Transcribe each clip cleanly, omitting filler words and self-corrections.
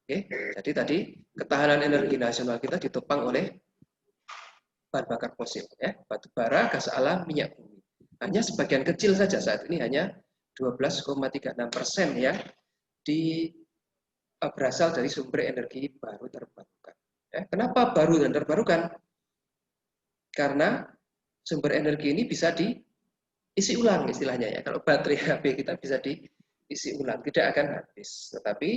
Oke, jadi tadi ketahanan energi nasional kita ditopang oleh bahan bakar fosil, ya, batu bara, gas alam, minyak bumi. Hanya sebagian kecil saja saat ini, hanya 12,36% yang berasal dari sumber energi baru terbarukan. Ya, kenapa baru dan terbarukan? Karena sumber energi ini bisa diisi ulang istilahnya ya. Kalau baterai HP kita bisa diisi ulang, tidak akan habis. Tetapi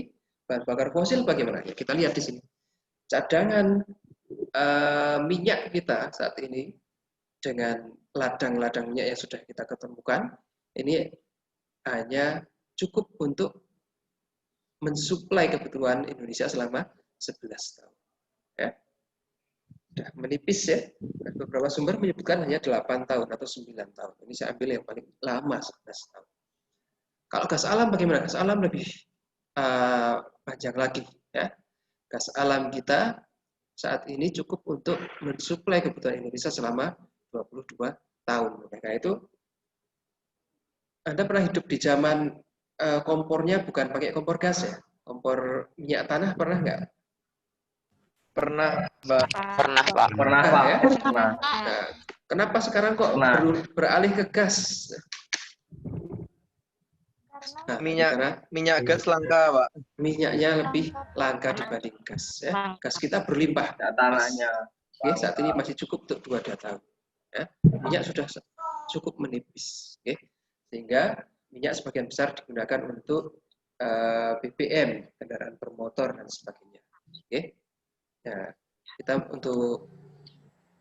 bahan bakar fosil bagaimana? Ya, kita lihat di sini. Cadangan minyak kita saat ini dengan ladang-ladang minyak yang sudah kita ketemukan, ini hanya cukup untuk mensuplai kebutuhan Indonesia selama 11 tahun. Ya. Sudah menipis ya. Beberapa sumber menyebutkan hanya 8 tahun atau 9 tahun. Ini saya ambil yang paling lama 11 tahun. Kalau gas alam bagaimana? Gas alam lebih panjang lagi. Ya. Gas alam kita saat ini cukup untuk mensuplai kebutuhan Indonesia selama 22 tahun. Karena itu Anda pernah hidup di zaman kompornya bukan pakai kompor gas ya? Kompor minyak tanah pernah nggak? Pernah, Mbak. Pernah, Pak. Pernah, Pak. Ya? Pernah. Nah, kenapa sekarang kok beralih ke gas? Nah, Minyak gas langka, Pak. Minyaknya lebih langka dibanding gas. Ya. Gas kita berlimpah. Tanahnya. Oke, saat ini masih cukup untuk 2 tahun. Ya. Minyak sudah cukup menipis. Oke. Sehingga minyak sebagian besar digunakan untuk BBM, kendaraan bermotor dan sebagainya. Oke. Nah, kita untuk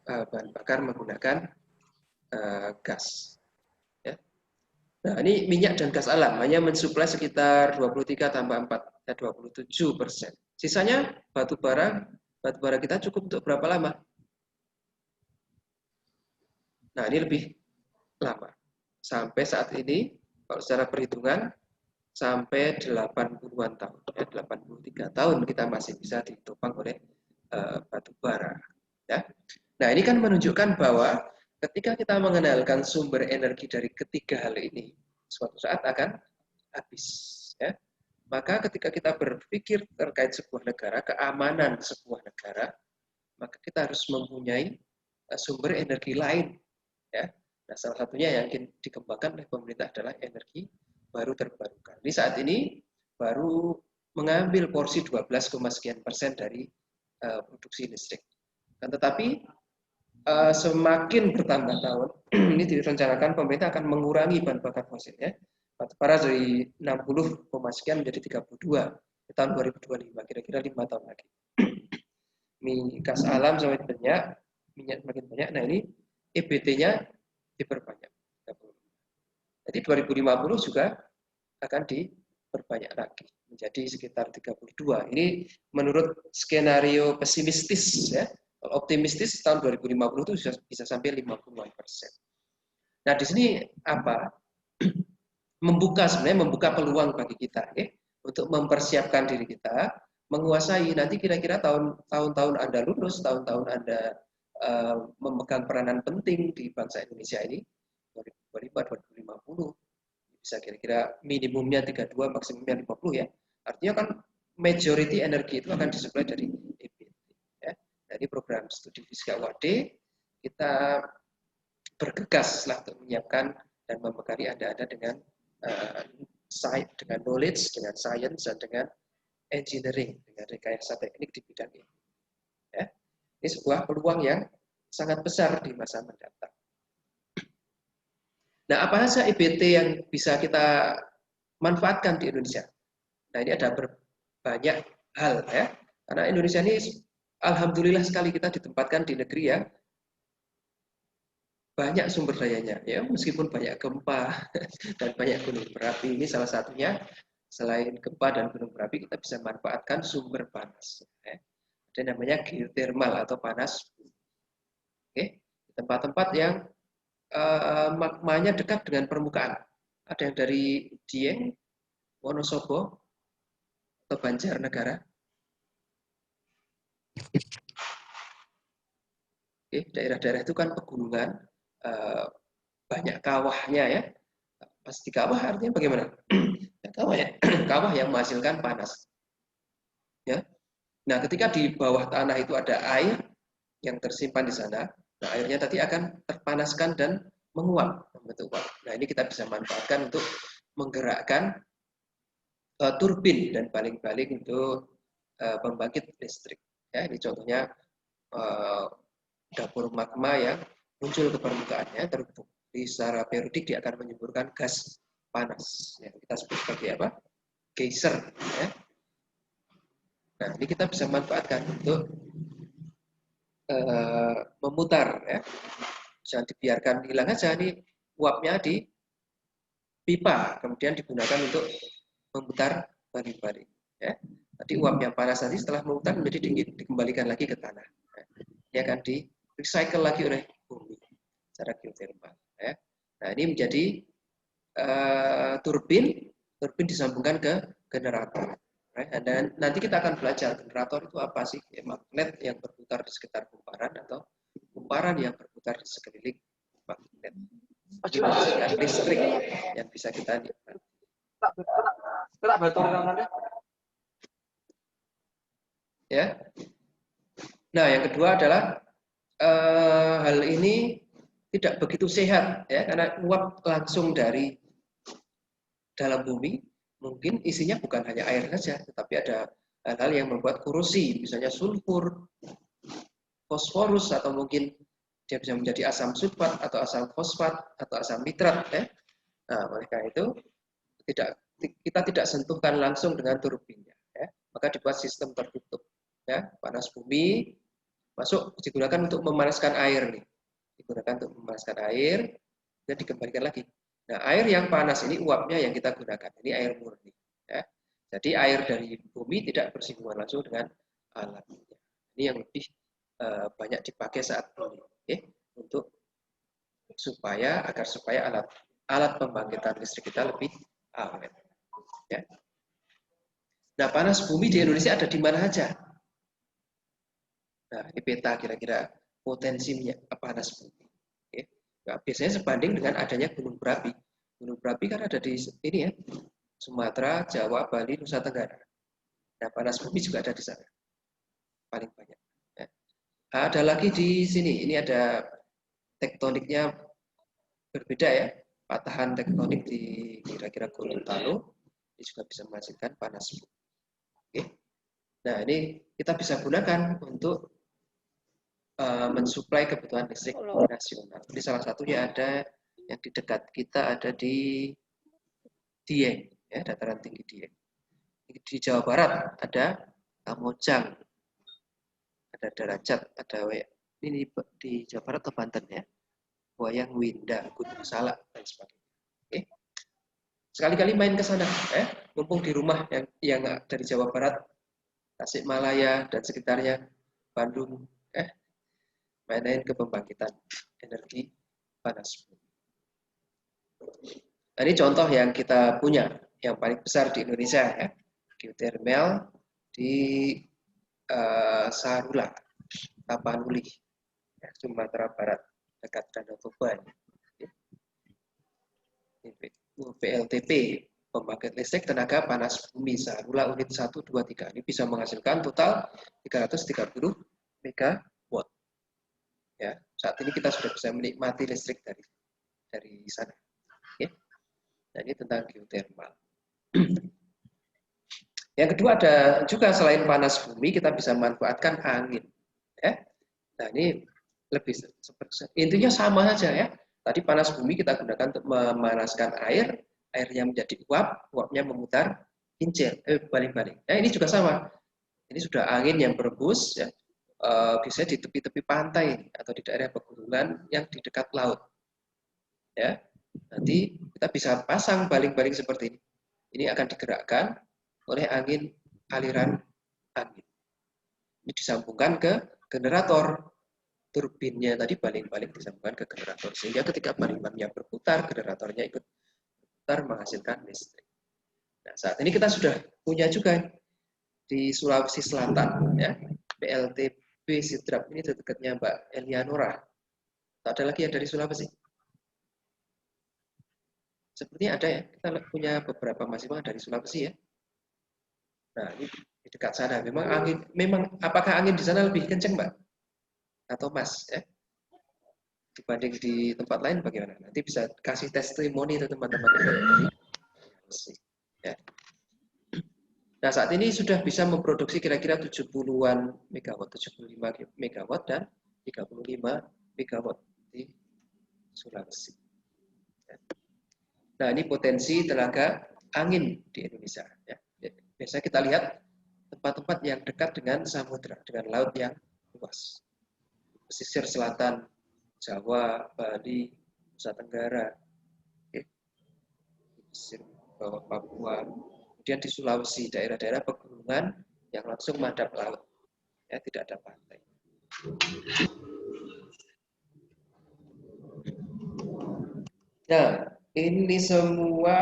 bahan bakar menggunakan gas. Ya. Nah, ini minyak dan gas alam hanya mensuplai sekitar 23 tambah 4, ya 27%. Sisanya batu bara kita cukup untuk berapa lama? Nah, ini lebih lama. Sampai saat ini, kalau secara perhitungan, sampai 80-an tahun. Ya, 83 tahun kita masih bisa ditopang oleh batu bara. Ya. Nah, ini kan menunjukkan bahwa ketika kita mengenalkan sumber energi dari ketiga hal ini, suatu saat akan habis. Ya. Maka ketika kita berpikir terkait sebuah negara, keamanan sebuah negara, maka kita harus mempunyai sumber energi lain. Ya. Nah, salah satunya yang dikembangkan oleh pemerintah adalah energi baru terbarukan. Ini saat ini baru mengambil porsi 12,sekian% dari produksi listrik. Dan tetapi semakin bertambah tahun, ini direncanakan pemerintah akan mengurangi bahan bakar fosilnya. Batubara dari 60, sekian menjadi 32 di tahun 2025, kira-kira 5 tahun lagi. Gas alam semakin banyak, minyak semakin banyak. Nah, ini EBT-nya diperbanyak. Jadi 2050 juga akan diperbanyak lagi menjadi sekitar 32. Ini menurut skenario pesimistis ya. Kalau optimistis tahun 2050 itu bisa sampai 50%. Nah, di sini apa? Sebenarnya membuka peluang bagi kita ya, untuk mempersiapkan diri kita menguasai nanti kira-kira tahun-tahun Anda lulus, tahun-tahun Anda memegang peranan penting di bangsa Indonesia ini 2025-2050 bisa kira-kira minimumnya 32 maksimumnya 50 ya. Artinya kan majority energi itu akan disuplai dari EBT ya. Dari program studi fisika UAD kita bergegas lah untuk menyiapkan dan membekali Anda dengan dengan knowledge, dengan science dan dengan engineering, dengan rekayasa teknik di bidang ini. Ya. Ini sebuah peluang yang sangat besar di masa mendatang. Nah, apa saja EBT yang bisa kita manfaatkan di Indonesia? Nah, ini ada banyak hal ya. Karena Indonesia ini alhamdulillah sekali kita ditempatkan di negeri yang banyak sumber dayanya ya, meskipun banyak gempa dan banyak gunung berapi. Ini salah satunya. Selain gempa dan gunung berapi, kita bisa manfaatkan sumber panas. Ya. Ada namanya geothermal atau panas bumi. Oke, tempat-tempat yang magmanya dekat dengan permukaan. Ada yang dari Dieng, Wonosobo, atau Banjarnegara. Oke, daerah-daerah itu kan pegunungan, banyak kawahnya ya. Pasti kawah artinya bagaimana? Kawah yang menghasilkan panas. Ya. Nah, ketika di bawah tanah itu ada air yang tersimpan di sana, nah airnya tadi akan terpanaskan dan menguap membentuk uap. Nah, ini kita bisa manfaatkan untuk menggerakkan turbin dan baling-baling untuk pembangkit listrik. Ya, ini contohnya dapur magma yang muncul ke permukaannya terbukti secara periodik dia akan menyemburkan gas panas yang kita sebut sebagai apa? Geyser. Ya. Nah, ini kita bisa manfaatkan untuk memutar, ya. Jangan dibiarkan hilang aja nih uapnya di pipa, kemudian digunakan untuk memutar baling-baling. Ya. Tadi uap yang panas tadi setelah memutar menjadi dingin, dikembalikan lagi ke tanah. Ya. Ini akan di recycle lagi oleh bumi secara geotermal. Ya. Nah, ini menjadi turbin disambungkan ke generator. Dan nanti kita akan belajar generator itu apa sih? Ya, magnet yang berputar di sekitar kumparan atau kumparan yang berputar di sekeliling magnet. Ini menghasilkan listrik yang bisa kita nikmati. Ya. Nah, yang kedua adalah hal ini tidak begitu sehat, ya, karena uap langsung dari dalam bumi mungkin isinya bukan hanya air saja, tetapi ada hal-hal yang membuat korosi, misalnya sulfur, fosforus, atau mungkin dia bisa menjadi asam sulfat atau asam fosfat atau asam nitrat. Ya. Nah, oleh karena itu kita tidak sentuhkan langsung dengan turbinnya. Ya. Maka dibuat sistem tertutup. Ya. Panas bumi masuk digunakan untuk memanaskan air nih, digunakan untuk memanaskan air dan dikembalikan lagi. Nah, air yang panas ini uapnya yang kita gunakan. Ini air murni. Ya. Jadi air dari bumi tidak bersinggungan langsung dengan alamnya. Ini yang lebih banyak dipakai saat ini, okay? Untuk supaya alat pembangkitan listrik kita lebih awet. Ya. Nah, panas bumi di Indonesia ada di mana saja? Nah, ini peta kira-kira potensinya panas bumi. Okay? Nah, biasanya sebanding dengan adanya gunung berapi. Gunung berapi kan ada di ini ya, Sumatera, Jawa, Bali, Nusa Tenggara. Nah, panas bumi juga ada di sana, paling banyak. Ya. Ada lagi di sini, ini ada tektoniknya berbeda ya, patahan tektonik di kira-kira Gorontalo, ini juga bisa menghasilkan panas bumi. Oke. Nah, ini kita bisa gunakan untuk mensuplai kebutuhan listrik nasional. Ini salah satunya ada yang di dekat kita ada di Dieng, ya, dataran tinggi Dieng. Di Jawa Barat ada Kamojang, ada Derajat, ada ini di Jawa Barat atau Banten ya, Wayang Winda, Gunung Salak dan sebagainya. Oke. Sekali-kali main ke sana, mumpung di rumah yang dari Jawa Barat, Tasikmalaya dan sekitarnya, Bandung, main-main ke pembangkitan energi panas bumi. Nah, ini contoh yang kita punya, yang paling besar di Indonesia, ya, geothermal di Sarula, Tapanuli, ya, Sumatera Barat, dekat Danau Toba. PLTP, pembangkit listrik tenaga panas bumi Sarula unit 1, 2, 3. Ini bisa menghasilkan total 330 megawatt. Ya, saat ini kita sudah bisa menikmati listrik dari sana. Oke. Nah, ini tentang geothermal. Yang kedua ada juga selain panas bumi kita bisa manfaatkan angin. Ya. Nah, ini lebih intinya sama saja ya. Tadi panas bumi kita gunakan untuk memanaskan air, airnya menjadi uap, uapnya memutar kincir, balik-balik. Nah, ini juga sama. Ini sudah angin yang berembus ya. Biasanya di tepi-tepi pantai atau di daerah pegunungan yang di dekat laut. Ya. Nanti kita bisa pasang baling-baling seperti ini. Ini akan digerakkan oleh angin, aliran angin. Ini disambungkan ke generator. Turbinnya tadi baling-baling disambungkan ke generator. Sehingga ketika baling-balingnya berputar, generatornya ikut berputar menghasilkan listrik. Nah, saat ini kita sudah punya juga di Sulawesi Selatan, ya, PLTP Sidrap ini dekatnya Mbak Elianora. Ada lagi yang dari Sulawesi? Sepertinya ada ya, kita punya beberapa mahasiswa dari Sulawesi ya. Nah, ini di dekat sana. Memang apakah angin di sana lebih kencang, Mbak? Atau Mas? Ya? Dibanding di tempat lain bagaimana? Nanti bisa kasih testimoni itu teman-teman. Ya. Nah, saat ini sudah bisa memproduksi kira-kira 70-an megawatt, 75 megawatt dan 35 megawatt di Sulawesi. Nah, ini potensi tenaga angin di Indonesia. Ya. Biasanya kita lihat tempat-tempat yang dekat dengan samudra, dengan laut yang luas. Pesisir selatan Jawa, Bali, Nusa Tenggara, pesisir bawah Papua, kemudian di Sulawesi, daerah-daerah pegunungan yang langsung madep laut, ya tidak ada pantai. Nah, ini semua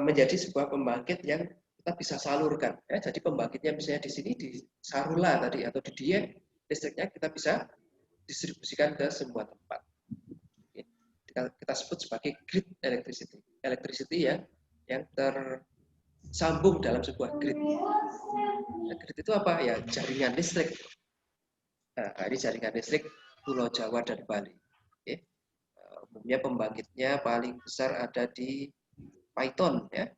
menjadi sebuah pembangkit yang kita bisa salurkan. Ya. Jadi pembangkitnya misalnya di sini di Sarula tadi atau di Dieng, listriknya kita bisa distribusikan ke semua tempat. Kita sebut sebagai grid electricity. Electricity yang tersambung dalam sebuah grid. Nah, grid itu apa? Ya jaringan listrik. Nah, ini jaringan listrik Pulau Jawa dan Bali. Okay. Umumnya pembangkitnya paling besar ada di Paiton. Ya.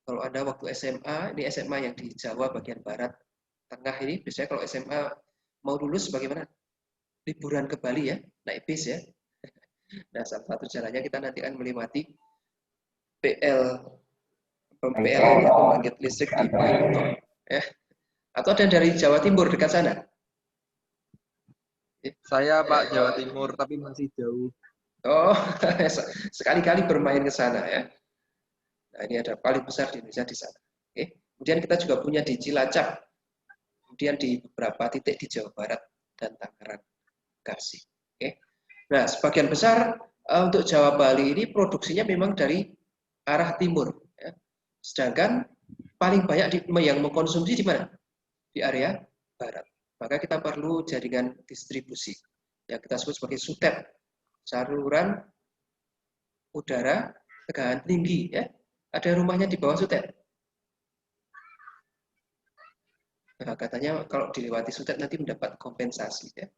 Kalau Anda waktu SMA, ini SMA yang di Jawa bagian barat tengah ini, biasanya kalau SMA mau lulus bagaimana? Liburan ke Bali ya, naik bis ya. Nah, salah satu caranya kita nanti akan menikmati PLN, pembangkit listrik di Paiton. Ya. Atau ada dari Jawa Timur dekat sana? Saya Pak Jawa Timur, tapi masih jauh. Oh, sekali-kali bermain ke sana ya. Nah, ini ada paling besar di Indonesia di sana. Oke. Kemudian kita juga punya di Cilacap, kemudian di beberapa titik di Jawa Barat dan Tangerang, Bekasi. Oke. Nah, sebagian besar untuk Jawa Bali ini produksinya memang dari arah timur. Ya. Sedangkan paling banyak yang mengkonsumsi di mana? Di area barat. Maka kita perlu jaringan distribusi yang kita sebut sebagai SUTEP, saluran udara tegangan tinggi. Ya. Ada rumahnya di bawah SUTEP. Nah, katanya kalau dilewati SUTEP nanti mendapat kompensasi. Ya.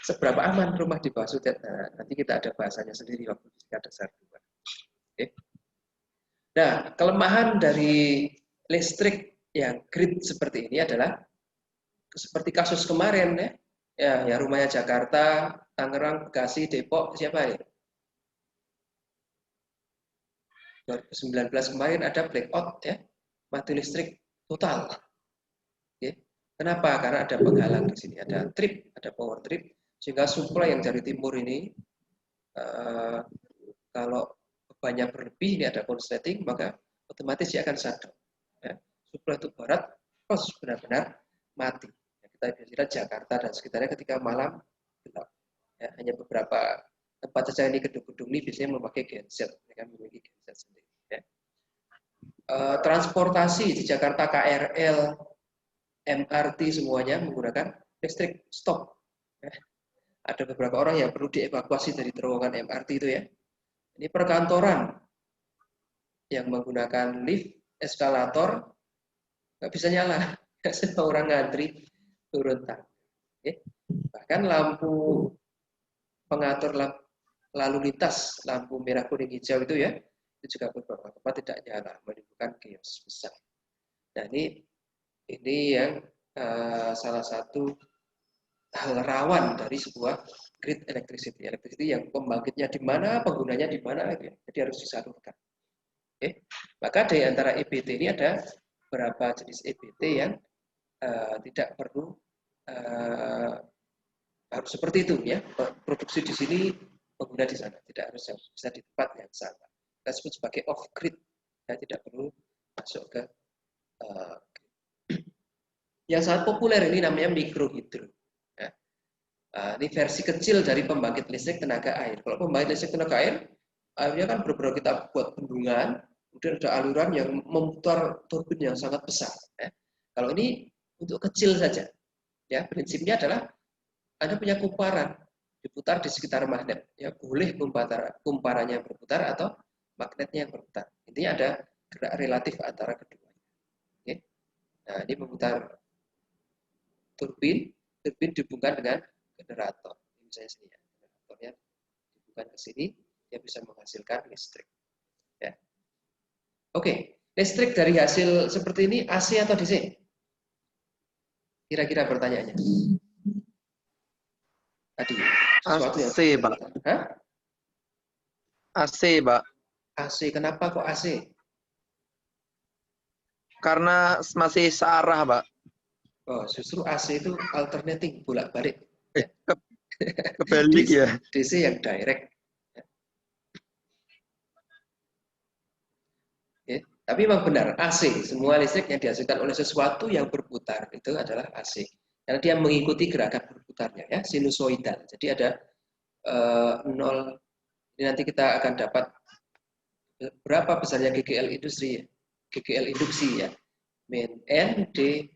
Seberapa aman rumah di bawah SUTEP? Nah, nanti kita ada bahasanya sendiri waktu fisika dasar 2. Oke. Nah, kelemahan dari listrik yang grid seperti ini adalah seperti kasus kemarin ya. Ya rumahnya Jakarta, Tangerang, Bekasi, Depok, siapa ya? 2019 kemarin ada blackout ya, mati listrik total. Oke. Kenapa? Karena ada penghalang di sini, ada trip, ada power trip, sehingga supply yang dari timur ini kalau bebannya berlebih, ini ada konsleting, maka otomatis dia akan shutdown. Ya. Supply untuk barat, terus benar-benar mati. Ya, kita bicara Jakarta dan sekitarnya ketika malam gelap. Ya, hanya beberapa tempat saja ini gedung-gedung ini biasanya memakai genset, mereka memiliki genset sendiri. Ya. Transportasi di Jakarta KRL, MRT semuanya menggunakan listrik stop. Ya. Ada beberapa orang yang perlu dievakuasi dari terowongan MRT itu ya. Ini perkantoran yang menggunakan lift, eskalator, nggak bisa nyala. Semua orang ngantri turun tangga. Okay. Bahkan lampu pengatur lalu lintas, lampu merah, kuning, hijau itu ya, itu juga beberapa tempat tidak nyala, menimbulkan chaos besar. Nah ini yang salah satu hal rawan dari sebuah grid electricity. Electricity yang pembangkitnya di mana, penggunanya di mana, jadi harus disalurkan. Oke. Maka di antara EBT ini ada beberapa jenis EBT yang tidak perlu harus seperti itu ya. Produksi di sini, pengguna di sana, tidak harus bisa di tempat yang sama. Kita sebut sebagai off grid, ya, tidak perlu masuk ke yang sangat populer ini namanya mikrohidro. Ya. Ini versi kecil dari pembangkit listrik tenaga air. Kalau pembangkit listrik tenaga air, airnya kan benar-benar kita buat bendungan, kemudian ada aliran yang memutar turbin yang sangat besar. Ya. Kalau ini untuk kecil saja, ya prinsipnya adalah Anda punya kumparan diputar di sekitar magnet, ya boleh kumparannya berputar atau magnetnya yang berputar. Intinya ada gerak relatif antara keduanya. Oke. Nah, ini memutar turbin dihubungkan dengan generator. Misalnya sini ya, generatornya dihubungkan ke sini, dia bisa menghasilkan listrik. Ya. Oke, listrik dari hasil seperti ini AC atau DC? Kira-kira pertanyaannya. Tadi sesuatu yang AC, Pak. Hah? AC, Pak. AC, kenapa kok AC? Karena masih searah, Pak. Oh, justru AC itu alternating, bolak-balik. Kebalik ya. DC yang direct. Ya. Tapi memang benar, AC, semua listrik yang dihasilkan oleh sesuatu yang berputar, itu adalah AC. Karena dia mengikuti gerakan berputarnya, ya, sinusoidal. Jadi ada 0, ini nanti kita akan dapat berapa besarnya GGL industri, GGL induksi ya. Min N D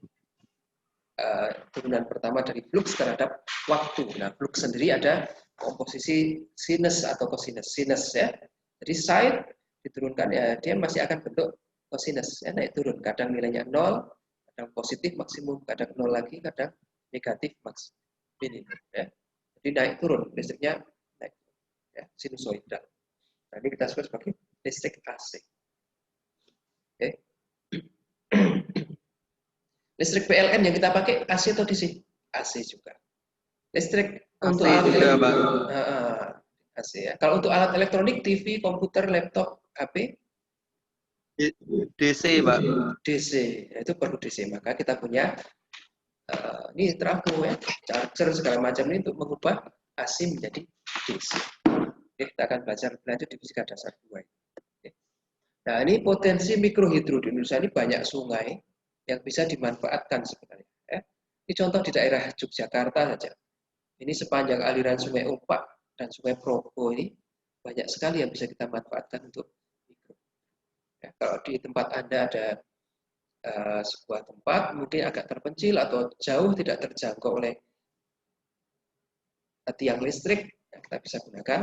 turunan pertama dari flux terhadap waktu. Nah, flux sendiri ada komposisi sinus atau cosinus. Sinus ya. Jadi sine diturunkan ya, dia masih akan bentuk cosinus ya, naik turun. Kadang nilainya 0, kadang positif maksimum, kadang 0 lagi, kadang negatif maks minimum ya. Jadi naik turun listriknya naik ya, sinusoidal. Nah, ini kita sebut sebagai listrik AC. Oke. Listrik PLN yang kita pakai AC atau DC? AC juga. Listrik untuk AC alat juga, Pak. AC ya. Kalau untuk alat elektronik, TV, komputer, laptop, HP, DC, Pak. DC. Ya, itu perlu DC. Maka kita punya ini trafo ya, charger segala macam ini untuk mengubah AC menjadi DC. Oke, kita akan belajar lanjut di fisika dasar 2. Oke. Nah, ini potensi mikrohidro di Indonesia ini banyak sungai yang bisa dimanfaatkan sebenarnya. Ya. Ini contoh di daerah Yogyakarta saja. Ini sepanjang aliran Sungai Opak dan Sungai Progo ini banyak sekali yang bisa kita manfaatkan untuk mikro. Ya, kalau di tempat Anda ada sebuah tempat mungkin agak terpencil atau jauh tidak terjangkau oleh tiang listrik, ya, kita bisa gunakan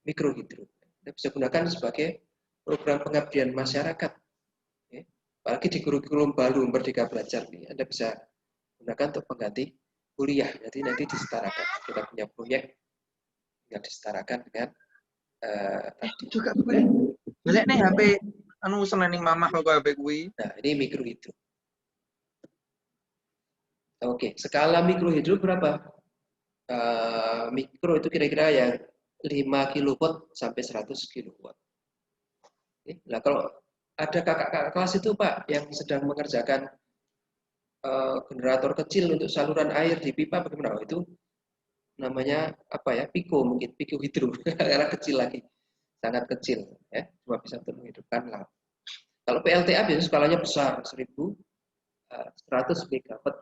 mikrohidro. Kita bisa gunakan sebagai program pengabdian masyarakat. Ya. Apalagi di kurikulum baru Merdeka Belajar nih, Anda bisa gunakan untuk pengganti kuliah. Jadi nanti disetarakan. Kita punya proyek yang disetarakan dengan tadi. Juga boleh. Boleh nih HP anu seneng mamah kok HP kuwi. Nah, ini mikrohidro. Oke, skala mikrohidro berapa? Mikro itu kira-kira yang 5 kilowatt sampai 100 kilowatt. Nah, kalau ada kakak-kakak kelas itu Pak yang sedang mengerjakan generator kecil untuk saluran air di pipa bagaimana? Oh, itu namanya apa ya? Piko mungkin, piko hidro karena kecil lagi, sangat kecil ya, cuma bisa untuk menghidupkan lampu. Kalau PLTA biasanya skalanya besar, 1.100 megawatt